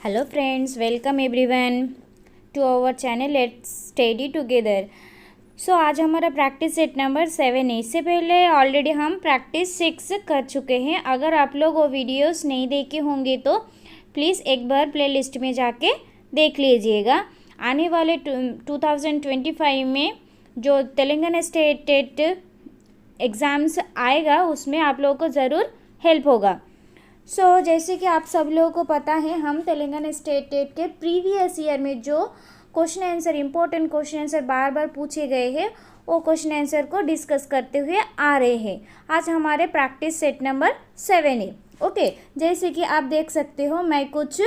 Hello friends, welcome everyone to our channel let's study together. So आज हमारा practice set number 7 है। इससे पहले ऑलरेडी हम प्रैक्टिस 6 कर चुके हैं। अगर आप लोग वो वीडियोस नहीं देखे होंगे तो प्लीज़ एक बार प्लेलिस्ट में जाके देख लीजिएगा। आने वाले 2025 में जो तेलंगाना स्टेट एग्ज़ाम्स आएगा उसमें आप लोगों को ज़रूर हेल्प होगा। जैसे कि आप सब लोगों को पता है, हम तेलंगाना स्टेट के प्रीवियस ईयर में जो question answer important question answer बार बार पूछे गए हैं वो क्वेश्चन आंसर को डिस्कस करते हुए आ रहे हैं। आज हमारे प्रैक्टिस सेट नंबर 7 है। ओके, जैसे कि आप देख सकते हो मैं कुछ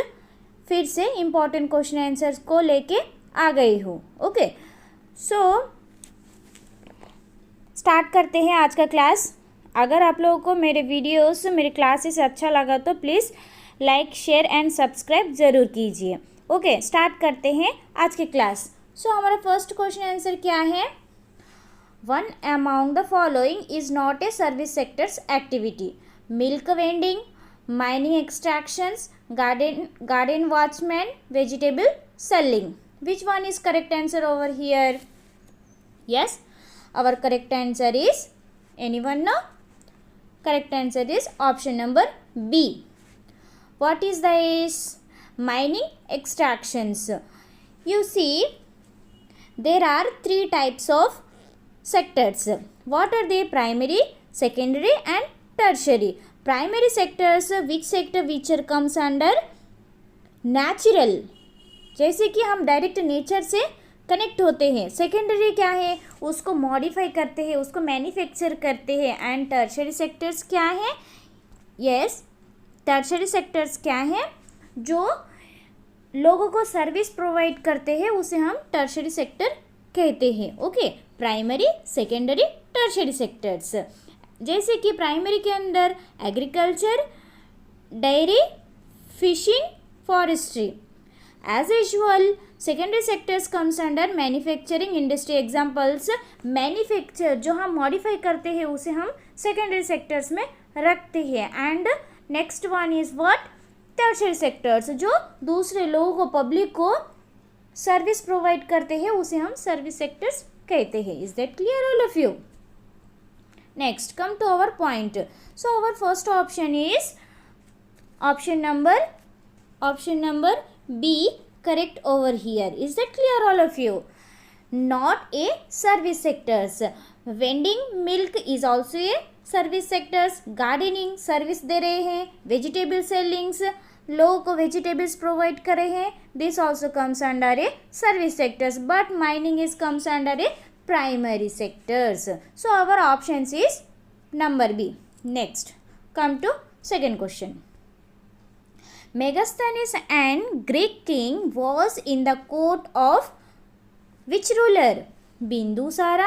फिर से इम्पोर्टेंट क्वेश्चन आंसर्स को लेके आ गई हूँ। ओके, स्टार्ट करते हैं आज का क्लास। अगर आप लोगों को मेरे वीडियोस मेरे क्लासेस अच्छा लगा तो please like share and subscribe ज़रूर कीजिए। ओके, स्टार्ट करते हैं आज के क्लास। हमारा फर्स्ट क्वेश्चन आंसर क्या है? One among the following is not a service sectors activity. Milk vending, mining extractions, garden watchman, vegetable selling. Which one is correct answer over here? Yes, our correct answer is, anyone know? Correct answer is option number B. What is this? Mining extractions. You see, there are 3 types of sectors. What are they? Primary, secondary and tertiary. Primary sectors, which sector which comes under natural, जैसे कि हम direct nature से connect होते हैं। Secondary क्या है? उसको modify करते हैं, उसको मैन्युफैक्चर करते हैं। एंड टर्शरी सेक्टर्स क्या है? यस, टर्शरी सेक्टर्स क्या है? जो लोगों को सर्विस प्रोवाइड करते हैं उसे हम टर्शरी सेक्टर कहते हैं। Okay, primary, secondary, tertiary sectors. जैसे कि प्राइमरी के अंदर agriculture, dairy, fishing, forestry. As usual secondary sectors comes under manufacturing industry. Examples, manufacture जो हम मॉडिफाई करते हैं उसे हम सेकेंडरी सेक्टर्स में रखते हैं। And next one is what? Tertiary sectors, जो दूसरे लोगों को, पब्लिक को सर्विस प्रोवाइड करते हैं उसे हम सर्विस सेक्टर्स कहते हैं। Is that clear all of you? Next come to our point. So our first option is option number B, correct over here. Is that clear all of you? Not a service sectors. Vending milk is also a service sectors. Gardening service दे रहे हैं. Vegetable sellings, लोगों को vegetables provide कर रहे हैं. This also comes under a service sectors. But mining is comes under a primary sectors. So our options is number B. Next, come to second question. Megasthenes and Greek king was in the court of which ruler? Bindusara.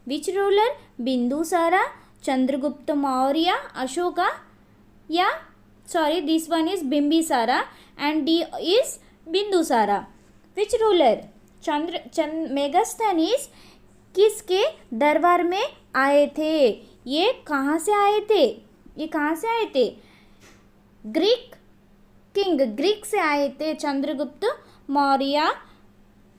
Which ruler? Bindusara, Chandragupta Maurya, Ashoka. Yeah, sorry, this one is Bimbisara and D is Bindusara. Which ruler? Megasthenes किसके दरबार में आए थे? ये कहाँ से आए थे? ग्रीक किंग, ग्रीक से आए थे। चंद्रगुप्त मौर्य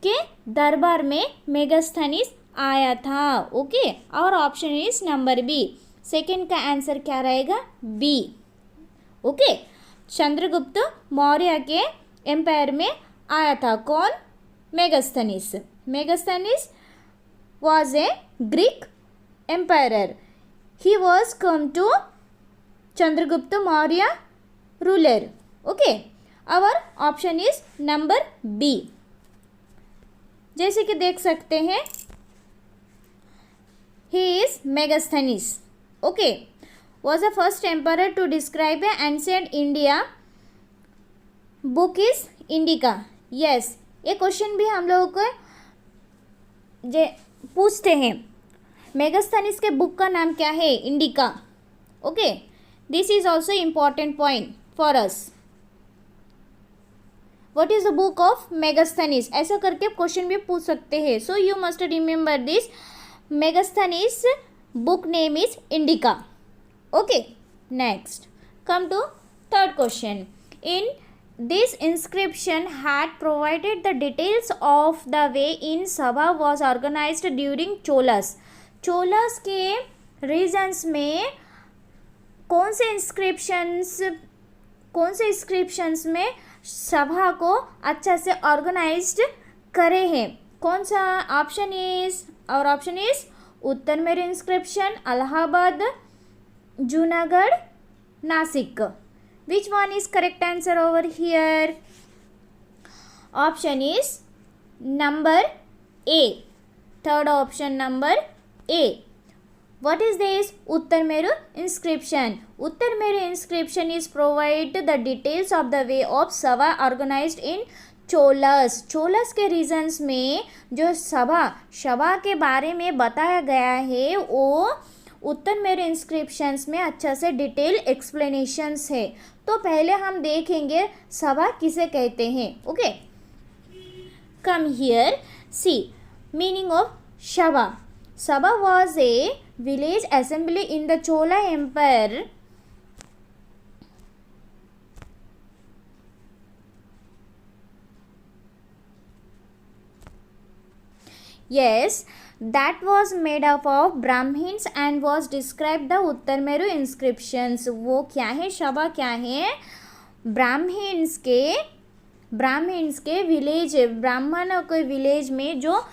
के दरबार में मेगास्थनीज आया था। ओके, और option is number B. Second का आंसर क्या रहेगा? बी। ओके, चंद्रगुप्त मौर्य के एम्पायर में आया था। कौन? Megasthenes. Megasthenes was a Greek emperor. He was come to Chandragupta Maurya ruler. Okay, our option is number B. जैसे कि देख सकते हैं, he is Megasthenes. Okay, was the first emperor to describe a ancient India. Book is Indica. Yes, ये question भी हम लोगों को पूछते हैं। मेगास्थनीज के बुक का नाम क्या है? Indica. Okay, this is also important point for us. What is the book of Megasthenes? ऐसा करके क्वेश्चन भी पूछ सकते हैं। So you must remember this. Megasthenes book name is Indica. Okay, next come to third question. In This inscription had provided the details of the way in Sabha was organized during Cholas. Cholas के regions में कौन से inscriptions में सभा को अच्छा से organised करे हैं? कौन सा option is Uttar Meru inscription, Allahabad, Junagadh, Nashik. Which one is correct answer over here? Option is number A. Third option, number A. What is this? Uttar Meru inscription. Uttar Meru inscription is provide the details of the way of Sabha organized in Cholas. Cholas के regions में जो सभा के बारे में बताया गया है वो उत्तर मेरे इंस्क्रिप्शंस में अच्छा से डिटेल एक्सप्लेनेशंस है. तो पहले हम देखेंगे सभा किसे कहते हैं. Okay, come here, see meaning of sabha. Sabha was a village assembly in the Chola empire. Yes, that was made up of Brahmins and was described the Uttar Meru inscriptions. वो क्या है? सभा क्या है? ब्राह्मण्स के विलेज, ब्राह्मणों के विलेज में जो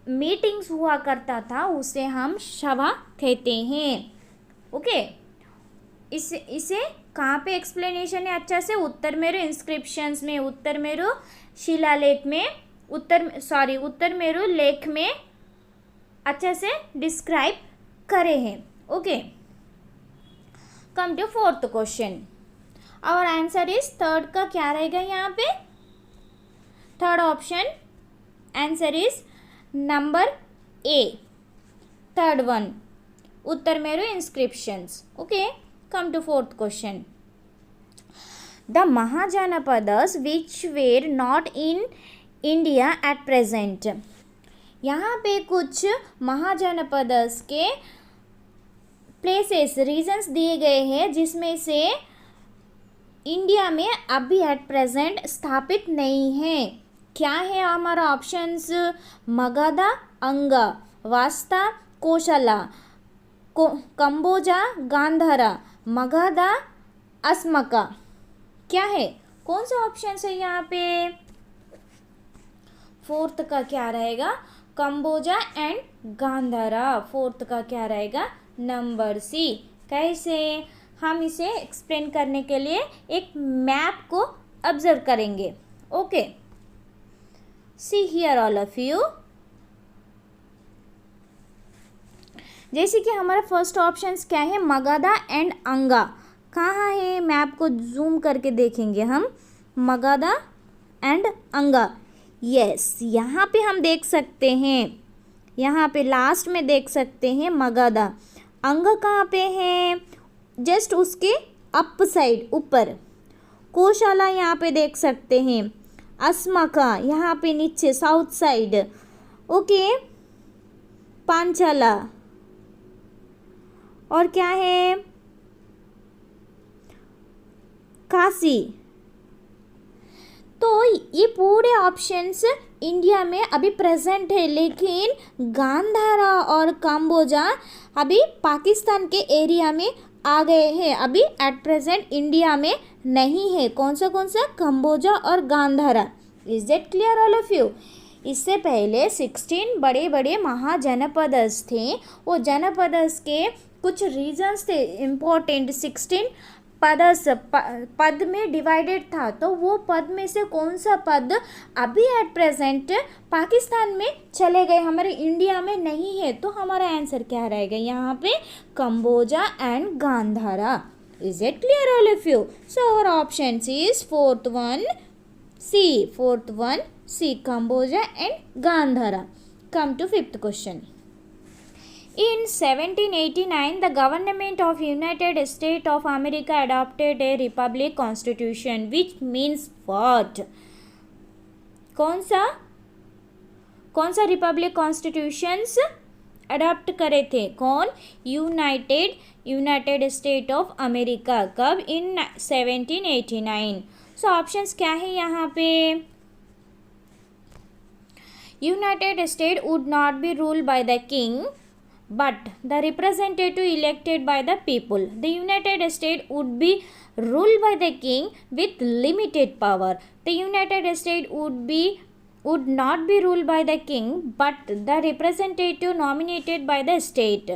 मीटिंग्स हुआ करता था उसे हम सभा कहते हैं. ओके, इसे कहाँ पे एक्सप्लेनेशन है अच्छा से? उत्तर मेरू इंस्क्रिप्शंस में, उत्तर मेरू शिलालेख में, उत्तर मेरू लेख में अच्छा से डिस्क्राइब करे हैं. Okay, come to fourth question. और आंसर इज थर्ड का क्या रहेगा यहाँ पे? Third option answer is number A, third one, Uttaramerur inscriptions. Okay, come to fourth question. The Mahajanapadas which were not in India at present. यहाँ पे कुछ महाजनपदस के प्लेसेस, रीजन्स दिए गए हैं जिसमें से इंडिया में अभी एट प्रेजेंट स्थापित नहीं है. क्या है हमारा ऑप्शंस? मगधा, अंगा, वास्ता, कोशला, कंबोजा, गांधारा, मगधा, अस्मका. क्या है? कौन सा ऑप्शन है यहाँ पे? फोर्थ का क्या रहेगा? कंबोजा एंड गांधारा. फोर्थ का क्या रहेगा? Number C. कैसे? हम इसे एक्सप्लेन करने के लिए एक मैप को ऑब्जर्व करेंगे. Okay, see here all of you. जैसे कि हमारा फर्स्ट ऑप्शंस क्या है? मगधा एंड अंगा. कहाँ है? मैप को जूम करके देखेंगे हम. मगधा एंड अंगा. यस, यहाँ पे हम देख सकते हैं, यहाँ पे लास्ट में देख सकते हैं मगधा. अंग कहाँ पे है? जस्ट उसके अप साइड, ऊपर. कोशाला यहाँ पे देख सकते हैं. अस्मका यहाँ पे नीचे साउथ साइड. ओके, पांचाला. और क्या है? काशी. तो ये पूरे ऑप्शंस इंडिया में अभी प्रेजेंट है, लेकिन गांधारा और कंबोजा अभी पाकिस्तान के एरिया में आ गए हैं, अभी एट प्रेजेंट इंडिया में नहीं है. कौन सा? कंबोजा और Gandhara. Is that clear all of you? इससे पहले 16 बड़े बड़े महाजनपदस थे. वो जनपदस के कुछ रीजन्स थे इम्पोर्टेंट. 16 पद में डिवाइडेड था. तो वो पद में से कौन सा पद अभी एट प्रेजेंट पाकिस्तान में चले गए, हमारे इंडिया में नहीं है? तो हमारा आंसर क्या रहेगा यहाँ पे? Kamboja and Gandhara. Is it clear all of you? So our option is fourth one C, Kamboja and Gandhara. Come to fifth question. In 1789, the government of United States of America adopted a republic constitution, which means what? कौन सा Republic constitutions adopt करे थे? कौन? United State of America. कब? इन 1789. So options क्या है यहाँ पे? United state would not be ruled by the king but the representative elected by the people. The United States would be ruled by the king with limited power. The United States would not be ruled by the king but the representative nominated by the state.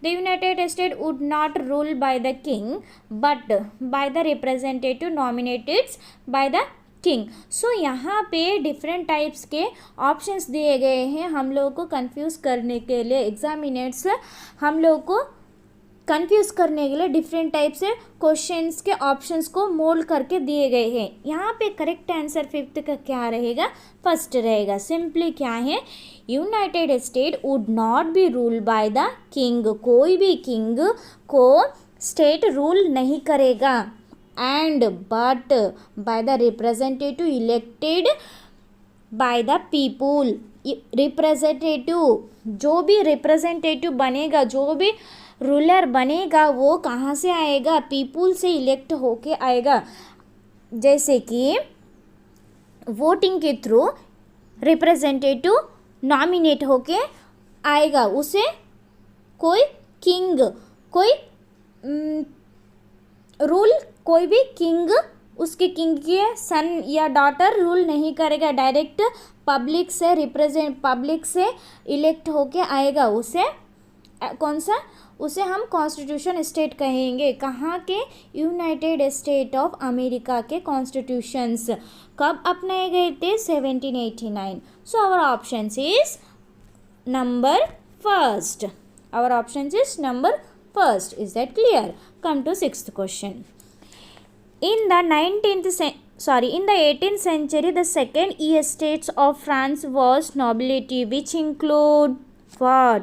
The United States would not rule by the king but by the representative nominated by the king. So यहाँ पे different types के options दिए गए हैं हम लोगों को confuse करने के लिए. एग्जामिनेट्स हम लोगों को कंफ्यूज करने के लिए डिफरेंट टाइप से क्वेश्चंस के ऑप्शंस को मोल्ड करके दिए गए हैं. यहाँ पे करेक्ट आंसर फिफ्थ का क्या रहेगा? फर्स्ट रहेगा. सिंपली क्या है? United state would not be rule by the king. कोई भी किंग को स्टेट रूल नहीं करेगा. and but by the representative elected by the people. Representative, जो भी रिप्रेजेंटेटिव बनेगा, जो भी रूलर बनेगा, वो कहाँ से आएगा? पीपुल से इलेक्ट होके आएगा. जैसे कि वोटिंग के थ्रू रिप्रेजेंटेटिव नॉमिनेट होके आएगा. उसे कोई किंग, कोई रूल, कोई भी किंग उसके किंग के सन या डॉटर रूल नहीं करेगा. डायरेक्ट पब्लिक से इलेक्ट होके आएगा. उसे कौन सा? उसे हम कॉन्स्टिट्यूशन स्टेट कहेंगे. कहाँ के? यूनाइटेड स्टेट ऑफ अमेरिका के कॉन्स्टिट्यूशंस कब अपनाए गए थे? 1789. So our option is number first. Our option is number first. Is that clear? Come to sixth question. In the 18th century, the second estates of France was nobility, which include what?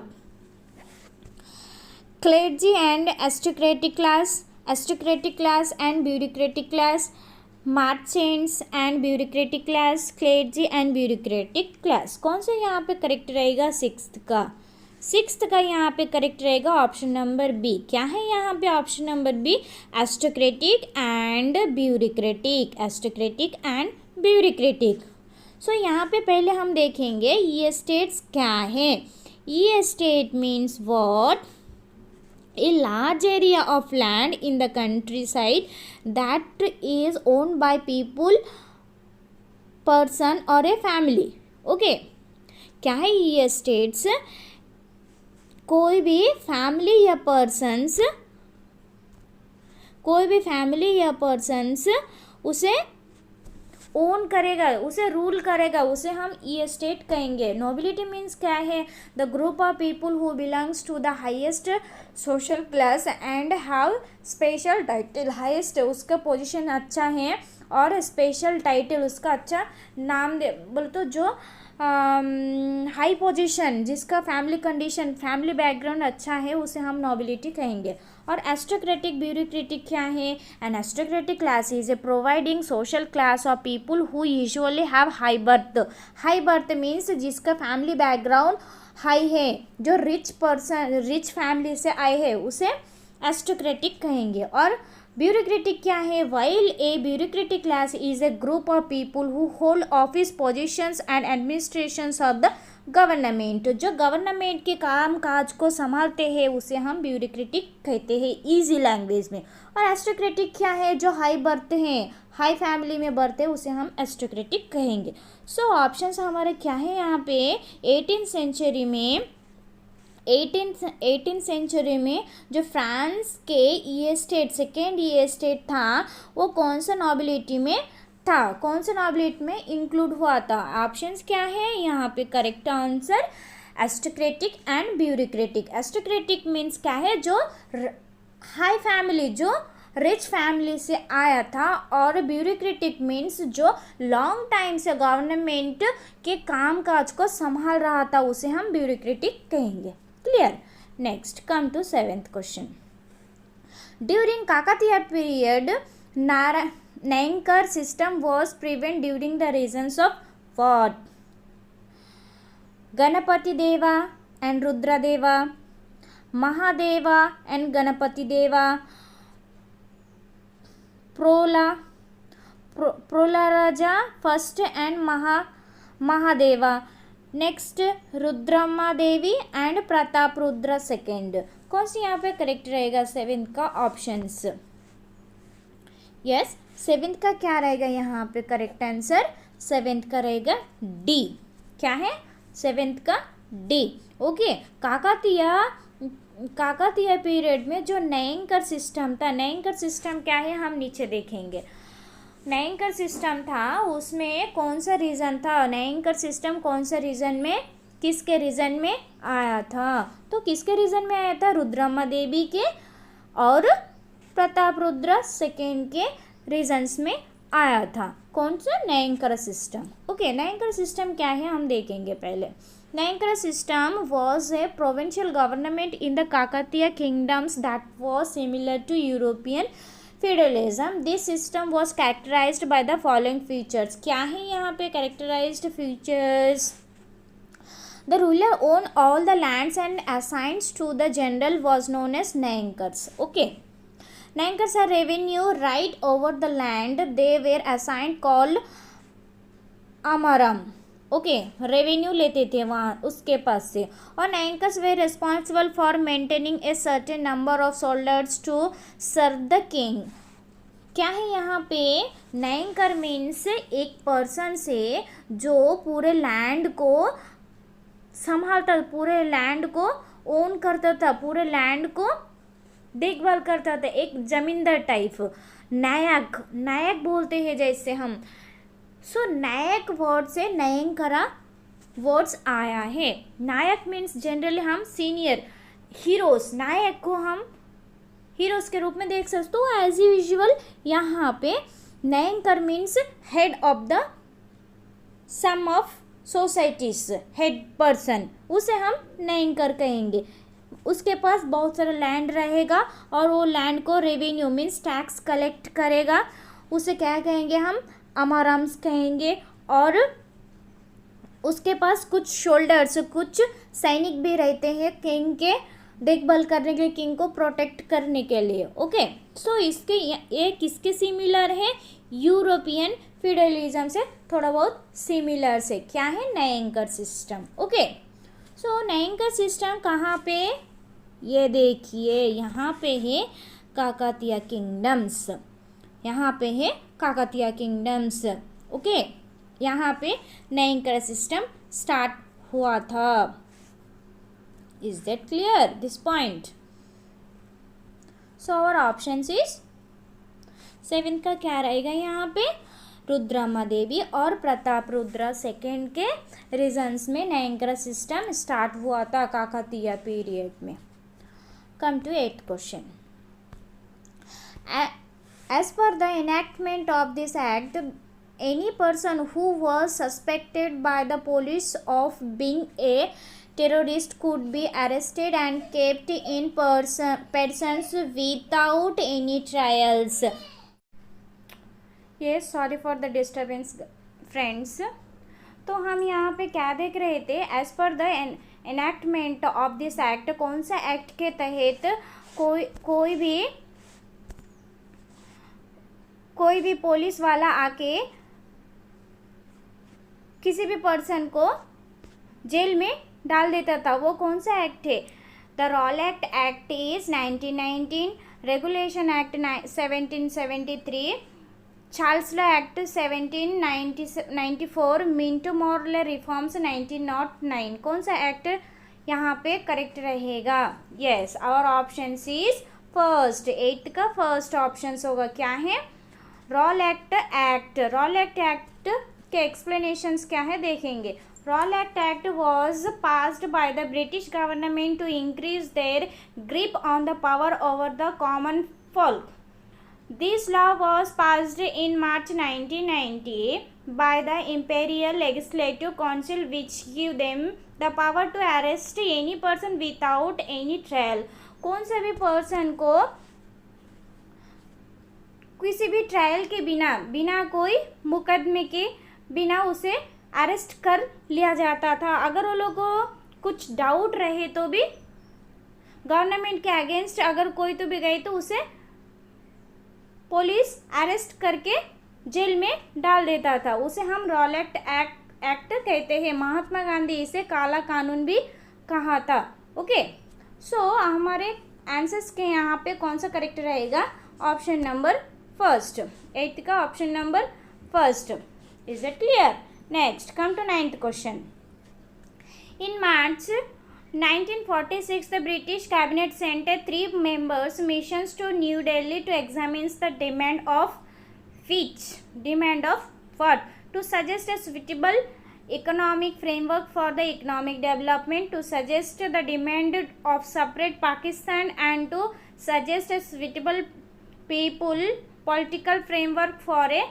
Clergy and aristocratic class and bureaucratic class, merchants and bureaucratic class, clergy and bureaucratic class. कौन सा यहाँ पे correct रहेगा? Sixth का यहाँ पे correct रहेगा option number B. क्या है यहाँ पे option number B? Aristocratic and bureaucratic. Aristocratic and bureaucratic. So यहाँ पे पहले हम देखेंगे ये स्टेट्स क्या है. ये state means what? A large area of land in the country side that is owned by people, person और ए फैमिली. ओके, क्या है ये स्टेट्स? कोई भी फैमिली या पर्सन्स उसे ओन करेगा, उसे रूल करेगा, उसे हम ये स्टेट कहेंगे. नोबिलिटी मीन्स क्या है? The group of people who belongs to the highest social class and have special title. Highest उसका पोजीशन अच्छा है और स्पेशल टाइटल उसका अच्छा नाम दे बोले तो जो हाई पोजीशन, जिसका फैमिली कंडीशन, फैमिली बैकग्राउंड अच्छा है, उसे हम नोबिलिटी कहेंगे. और एरिस्टोक्रेटिक ब्यूरोक्रेटिक क्या है? An aristocratic class is a providing social class of people who usually have high birth. High birth means जिसका फैमिली बैकग्राउंड हाई है, जो रिच फैमिली से आए हैं, उसे एरिस्टोक्रेटिक कहेंगे. और ब्यूरोक्रेटिक क्या है? While a bureaucratic class is A group of people who hold office positions and administrations of the government. जो गवर्नमेंट के काम काज को संभालते हैं उसे हम ब्यूरोक्रेटिक कहते हैं इजी लैंग्वेज में. और एरिस्टोक्रेटिक क्या है? जो हाई बर्थ हैं, हाई फैमिली में बर्थ है, उसे हम एरिस्टोक्रेटिक कहेंगे. सो ऑप्शंस हमारे क्या है यहाँ पे? 18th सेंचुरी में जो फ्रांस के ये स्टेट, सेकेंड ये स्टेट था, वो कौन सा नोबिलिटी में था? कौन सा नोबिलिटी में इंक्लूड हुआ था? ऑप्शंस क्या है यहाँ पे? Correct answer aristocratic and bureaucratic. Aristocratic means क्या है? जो हाई फैमिली, जो रिच फैमिली से आया था. और ब्यूरोक्रेटिक मीन्स जो लॉन्ग टाइम से गवर्नमेंट के काम काज को संभाल रहा था, उसे हम ब्यूरोक्रेटिक कहेंगे. Clear? Next come to 7th question. During Kakatiya period Nayakar system was prevent during the reasons of what? Ganapati Deva and Rudradeva, Mahadeva and Ganapati Deva, Prolaraja first and Mahadeva, next Rudramma Devi and Pratap Rudra second. कौन सी यहाँ पे करेक्ट रहेगा 7th का ऑप्शंस? यस, 7th का क्या रहेगा यहाँ पे करेक्ट आंसर? 7th का रहेगा डी। क्या है 7th का? डी। ओके, काकतीय पीरियड में जो नयंकर सिस्टम था, नयंकर सिस्टम क्या है हम नीचे देखेंगे। नयंकर सिस्टम था उसमें कौन सा रीजन था? नयंकर सिस्टम कौन सा रीजन में, किसके रीजन में आया था? तो किसके रीजन में आया था? रुद्रम्मा देवी के और प्रताप रुद्र सेकेंड के रीजन्स में आया था। कौन सा? नयंकर सिस्टम। ओके, नयंकर सिस्टम क्या है हम देखेंगे पहले। Nayankara system was a provincial government in the Kakatiya kingdoms that was similar to European feudalism. This system was characterized by the following features. क्या है यहाँ पे characterized features? The ruler owned all the lands and assigns to the general was known as Nayankars. Okay. Nayankars are revenue right over the land they were assigned called Amaram. Okay, revenue लेते थे वहाँ उसके पास से। और नयंकर्स वे responsible for maintaining a certain number of soldiers to serve the king. क्या है यहाँ पे? नयंकर मीन्स एक पर्सन से जो पूरे लैंड को संभालता, पूरे लैंड को ओन करता था, पूरे लैंड को देखभाल करता था, एक जमींदार टाइप। नायक, नायक बोलते हैं जैसे हम। सो नायक वर्ड से नयंकरा वर्ड्स आया है। नायक मीन्स जनरली हम सीनियर हीरोज, नायक को हम हीरोज के रूप में देख सकते। तो एज यूजुअल यहाँ पे Nayankar means head of the sum of societies, head person, उसे हम नयंकर कहेंगे। उसके पास बहुत सारा लैंड रहेगा और वो लैंड को रेवेन्यू मीन्स टैक्स कलेक्ट करेगा, उसे क्या कहेंगे हम? अमाराम्स कहेंगे। और उसके पास कुछ शोल्डर्स, कुछ सैनिक भी रहते हैं किंग के देखभाल करने के लिए, किंग को प्रोटेक्ट करने के लिए। ओके, सो इसके ये किसके सिमिलर है? यूरोपियन फ्यूडलिज्म से थोड़ा बहुत सिमिलर से। क्या है? नयंकर सिस्टम। ओके, सो नयंकर सिस्टम कहाँ पे? ये देखिए यहाँ पे है काकतीय किंगडम्स, यहाँ पे है काकतीय किंगडम्स। ओके, यहाँ पे नयंकर सिस्टम स्टार्ट हुआ था। Is that clear this point? So our option is 7th का क्या रहेगा यहाँ पे? रुद्रम्मा देवी और प्रताप रुद्र सेकेंड के रीजन्स में नयंकर सिस्टम स्टार्ट हुआ था काकतीय पीरियड में। Come to 8th question. As per the enactment of this act, any person who was suspected by the police of being a terrorist could be arrested and kept in prisons without any trials. Yes, sorry for the disturbance, friends. तो हम यहाँ पे क्या देख रहे थे? As per the enactment of this act, कौन सा एक्ट के तहत कोई भी पुलिस वाला आके किसी भी पर्सन को जेल में डाल देता था, वो कौन सा एक्ट है? The Rowlatt act is 1919, regulation act 1773, Charles law act 1794, Minto Morley reforms 1909। कौन सा एक्ट यहाँ पे करेक्ट रहेगा? Yes, our option is first. 8th का फर्स्ट ऑप्शन होगा। क्या है? Rowlatt act. रॉलेट एक्ट के एक्सप्लेनेशंस क्या है देखेंगे। Rowlatt act was passed by the British government to increase their grip on the power over the common folk. This law was passed in March 1990 by the Imperial Legislative Council, which gave them the power to arrest any person without any trial. कौन से भी person को किसी भी trial के बिना कोई मुकदमे के बिना उसे अरेस्ट कर लिया जाता था। अगर वो लोग को कुछ डाउट रहे तो भी गवर्नमेंट के अगेंस्ट अगर कोई तो भी गए तो उसे पुलिस अरेस्ट करके जेल में डाल देता था, उसे हम रॉलेट एक्ट कहते हैं। महात्मा गांधी इसे काला कानून भी कहा था। ओके, सो हमारे आंसर्स के यहाँ पे कौन सा करेक्ट रहेगा? ऑप्शन नंबर फर्स्ट, 8th का option number first. Is it clear? Next come to 9th question. In March 1946 the British cabinet sent a 3 members missions to New Delhi to examine the demand of what? To suggest a suitable economic framework for the economic development, to suggest the demand of separate Pakistan, and to suggest a suitable political framework for a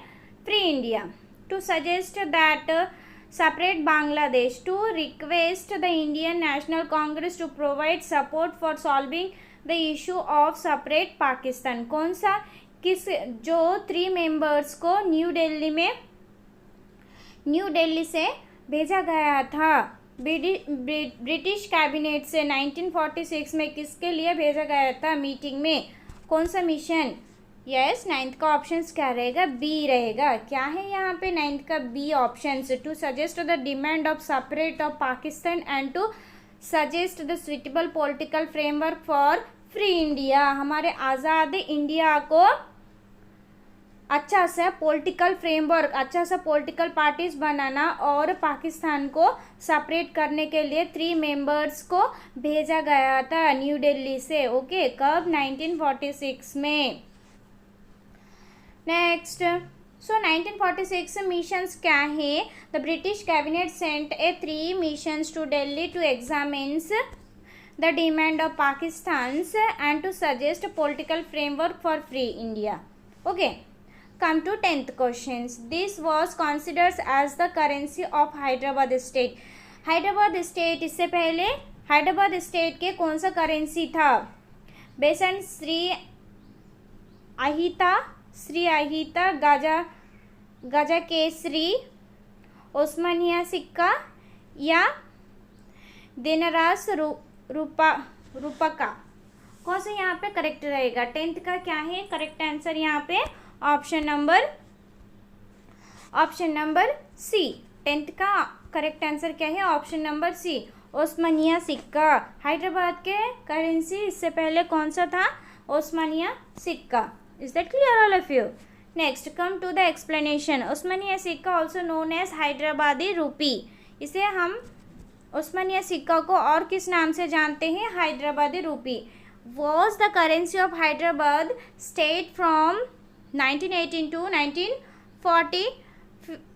free India, to suggest that separate Bangladesh, to request the Indian National Congress to provide support for solving the issue of separate Pakistan। कौन सा किस जो 3 members को new Delhi से भेजा गया था British cabinet से 1946 में, किसके लिए भेजा गया था मीटिंग में? कौन सा मिशन? यस, 9th का ऑप्शन क्या रहेगा? बी रहेगा। क्या है यहाँ पे 9th का B option? To suggest the demand of separate of Pakistan and to suggest the suitable political framework for free India. हमारे आज़ाद इंडिया को अच्छा सा पॉलिटिकल फ्रेमवर्क, अच्छा सा पॉलिटिकल पार्टीज बनाना और पाकिस्तान को सेपरेट करने के लिए 3 मेंबर्स को भेजा गया था न्यू दिल्ली से। ओके, कब? 1946 में। नेक्स्ट, सो 1946 मिशंस क्या है? The British cabinet sent a 3 missions to Delhi to examines the demand of Pakistan and to suggest political framework for free India. Okay, come to 10th questions. This was considered as the currency of Hyderabad state. Hyderabad state, इससे पहले Hyderabad state के कौन सा currency था? बेसन श्री अहिता, गजा केसरी, ओस्मानिया सिक्का या दिनरास रुपका? कौन सा यहाँ पे करेक्ट रहेगा? 10th का क्या है करेक्ट आंसर यहाँ पे? Option number C. 10th का करेक्ट आंसर क्या है? ऑप्शन नंबर सी, ओस्मानिया सिक्का। हैदराबाद के करेंसी इससे पहले कौन सा था? Osmania sikka. Is that clear all of you? Next come to the explanation. Osmania sikka also known as Hyderabadi रूपी। इसे हम ओस्मानिया सिक्का को और किस नाम से जानते हैं? हैदराबादी रूपी। Was the currency of Hyderabad state from 1918 to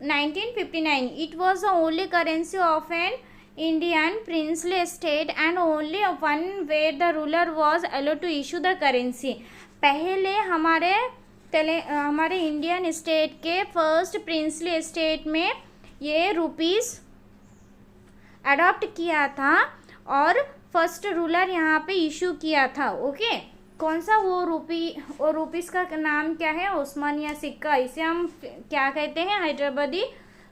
1959. It was the only currency of an Indian princely state and only one where the ruler was allowed to issue the currency. पहले हमारे इंडियन स्टेट के first princely state में ये rupees adopt किया था और first ruler यहाँ पे इशू किया था। ओके, कौन सा वो रुपीस का नाम क्या है? ओस्मानिया सिक्का। इसे हम क्या कहते हैं? हैदराबादी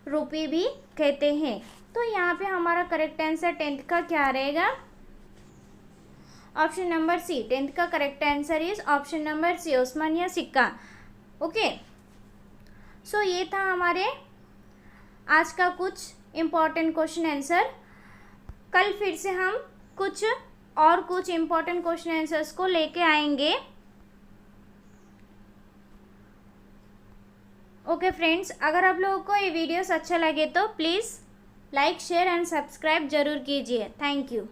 रूपी भी कहते हैं। तो यहाँ पे हमारा करेक्ट आंसर 10th का क्या रहेगा? Option number C. 10th का correct answer is option number C, Osmania sikka. Okay, सो ये था हमारे आज का कुछ इम्पॉर्टेंट क्वेश्चन आंसर। कल फिर से हम कुछ इम्पॉर्टेंट क्वेश्चन आंसर्स को लेके आएंगे। ओके फ्रेंड्स, अगर आप लोगों को ये वीडियोस अच्छा लगे तो please like, share and subscribe जरूर कीजिए। Thank you.